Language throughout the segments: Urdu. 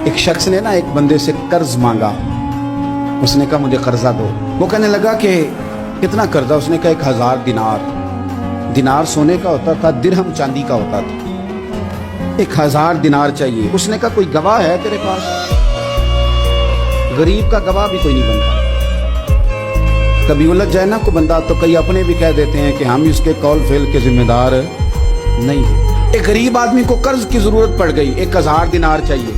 ایک شخص نے نا ایک بندے سے قرض مانگا. اس نے کہا مجھے قرضہ دو. وہ کہنے لگا کہ کتنا قرضہ؟ اس نے کہا 1000 دینار. دینار سونے کا ہوتا تھا، درہم چاندی کا ہوتا تھا. 1000 دینار چاہیے. اس نے کہا کوئی گواہ ہے تیرے پاس؟ غریب کا گواہ بھی کوئی نہیں بنتا. کبھی الجھ جائے نا کوئی بندہ تو کئی اپنے بھی کہہ دیتے ہیں کہ ہم اس کے قول فعل کے ذمہ دار نہیں ہیں. ایک غریب آدمی کو قرض کی ضرورت پڑ گئی، 1000 دینار چاہیے.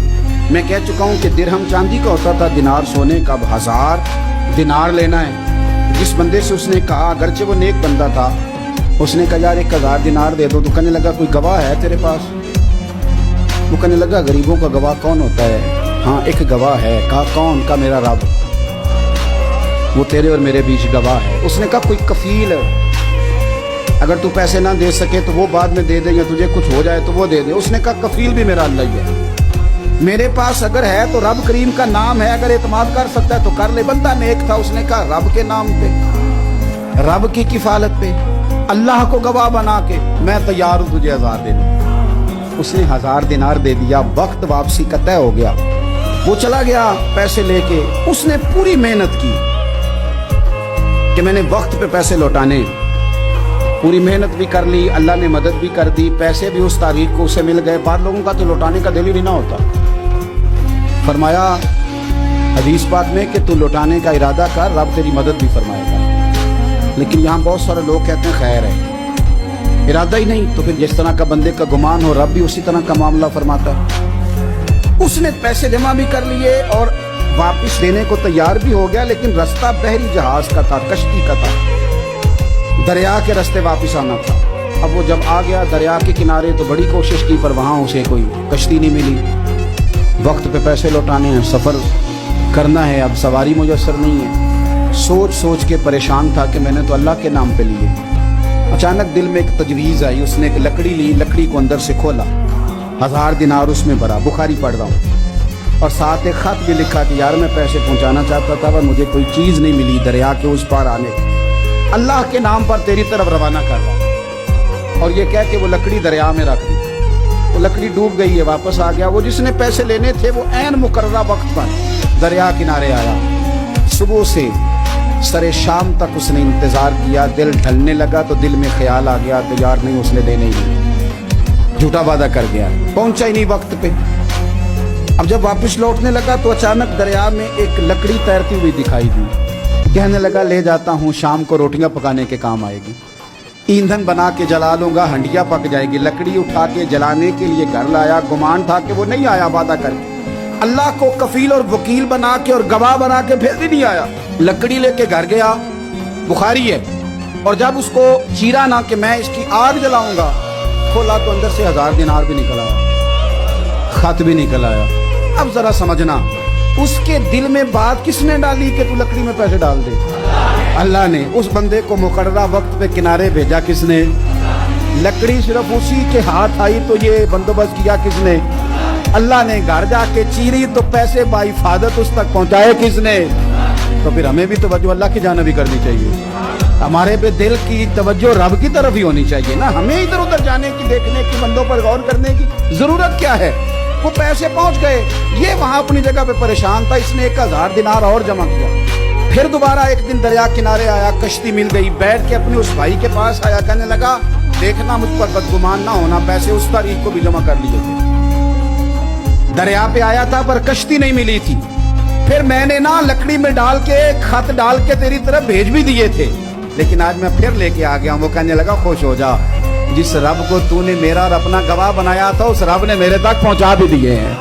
میں کہہ چکا ہوں کہ درہم چاندی کا ہوتا تھا، دینار سونے کا. 1000 دینار لینا ہے. جس بندے سے اس نے کہا، اگرچہ وہ نیک بندہ تھا، اس نے کہا یار 1000 دینار دے دو. تو کہنے لگا کوئی گواہ ہے تیرے پاس؟ وہ کہنے لگا غریبوں کا گواہ کون ہوتا ہے؟ ہاں ایک گواہ ہے. کہا کون؟ کا میرا رب، وہ تیرے اور میرے بیچ گواہ ہے. اس نے کہا کوئی کفیل ہے، اگر تو پیسے نہ دے سکے تو وہ بعد میں دے دے، یا تجھے کچھ ہو جائے تو وہ دے دے. اس نے کہا کفیل بھی میرا اللہ ہی ہے. میرے پاس اگر ہے تو رب کریم کا نام ہے، اگر اعتماد کر سکتا ہے تو کر لے. بندہ نیک تھا. اس نے کہا رب کے نام پہ، رب کی کفالت پہ، اللہ کو گواہ بنا کے میں تیار ہوں تجھے 1000 دینے. اس نے 1000 دینار دے دیا. وقت واپسی کا طے ہو گیا. وہ چلا گیا پیسے لے کے. اس نے پوری محنت کی کہ میں نے وقت پہ پیسے لوٹانے. پوری محنت بھی کر لی، اللہ نے مدد بھی کر دی. پیسے بھی اس تاریخ کو اسے مل گئے. بعض لوگوں کا تو لوٹانے کا دل ہی نہیں نہ ہوتا. فرمایا حدیث پاک میں کہ تو لوٹانے کا ارادہ کر، رب تیری مدد بھی فرمائے گا. لیکن یہاں بہت سارے لوگ کہتے ہیں خیر ہے، ارادہ ہی نہیں. تو پھر جس طرح کا بندے کا گمان ہو، رب بھی اسی طرح کا معاملہ فرماتا ہے. اس نے پیسے جمع بھی کر لیے اور واپس دینے کو تیار بھی ہو گیا. لیکن رستہ بحری جہاز کا تھا، کشتی کا تھا. دریا کے راستے واپس آنا تھا. اب وہ جب آ گیا دریا کے کنارے تو بڑی کوشش کی، پر وہاں اسے کوئی کشتی نہیں ملی. وقت پہ پیسے لوٹانے ہیں، سفر کرنا ہے، اب سواری میسر نہیں ہے. سوچ سوچ کے پریشان تھا کہ میں نے تو اللہ کے نام پہ لیے. اچانک دل میں ایک تجویز آئی. اس نے ایک لکڑی لی، لکڑی کو اندر سے کھولا، 1000 دینار اس میں بھرا. بخاری پڑھ رہا ہوں. اور ساتھ ایک خط بھی لکھا کہ یار میں پیسے پہنچانا چاہتا تھا پر مجھے کوئی چیز نہیں ملی دریا کے اس پار آنے کی. اللہ کے نام پر تیری طرف روانہ کر رہا ہوں. اور یہ کہہ کے وہ لکڑی دریا میں رکھ دی. وہ لکڑی ڈوب گئی ہے. واپس آ گیا. وہ جس نے پیسے لینے تھے وہ عین مقررہ وقت پر دریا کنارے آیا. صبح سے سر شام تک اس نے انتظار کیا. دل ڈھلنے لگا تو دل میں خیال آ گیا کہ یار نہیں، اس نے دینے ہی نہیں، جھوٹا وعدہ کر گیا، پہنچا ہی نہیں وقت پہ. اب جب واپس لوٹنے لگا تو اچانک دریا میں ایک لکڑی تیرتی ہوئی دکھائی دی. کہنے لگا لے جاتا ہوں، شام کو روٹیاں پکانے کے کام آئے گی. ایندھن بنا کے جلا لوں گا، ہنڈیا پک جائے گی. لکڑی اٹھا کے جلانے کے لیے گھر لایا. گمان تھا کہ وہ نہیں آیا وعدہ کر کے. اللہ کو کفیل اور وکیل بنا کے اور گواہ بنا کے پھر بھی نہیں آیا. لکڑی لے کے گھر گیا. بخاری ہے. اور جب اس کو چیرا نہ کہ میں اس کی آگ جلاؤں گا، کھولا تو اندر سے 1000 دینار بھی نکل آیا، خط بھی نکل آیا. اب ذرا سمجھنا، اس کے دل میں بات کس نے ڈالی کہ تو لکڑی میں پیسے ڈال دے؟ اللہ نے. اس بندے کو مقررہ وقت پہ کنارے بھیجا کس نے؟ لکڑی صرف اسی کے ہاتھ آئی تو یہ بندوبست کیا کس نے؟ اللہ نے. گھر جا کے چیری تو پیسے بحفاظت اس تک پہنچائے کس نے؟ تو پھر ہمیں بھی توجہ اللہ کی جانب ہی کرنی چاہیے. ہمارے پہ دل کی توجہ رب کی طرف ہی ہونی چاہیے نا. ہمیں ادھر ادھر جانے کی، دیکھنے کی، بندوں پر غور کرنے کی ضرورت کیا ہے؟ وہ پیسے پہنچ گئے. یہ وہاں اپنی جگہ پہ پریشان تھا. اس نے 1000 دینار اور جمع کیا. پھر دوبارہ ایک دن دریا کنارے آیا، کشتی مل گئی. بیٹھ کے اپنے اس بھائی کے پاس آیا. کہنے لگا دیکھنا مجھ پر بدگمان نہ ہونا، پیسے اس تاریخ کو بھی جمع کر لیے تھے. دریا پہ آیا تھا پر کشتی نہیں ملی تھی. پھر میں نے نا لکڑی میں ڈال کے خط ڈال کے تیری طرف بھیج بھی دیے تھے، لیکن آج میں پھر لے کے آ گیا ہوں. وہ کہنے لگا خوش ہو جا، جس رب کو تو نے میرا اور اپنا گواہ بنایا تھا اس رب نے میرے تک پہنچا بھی دیے ہیں.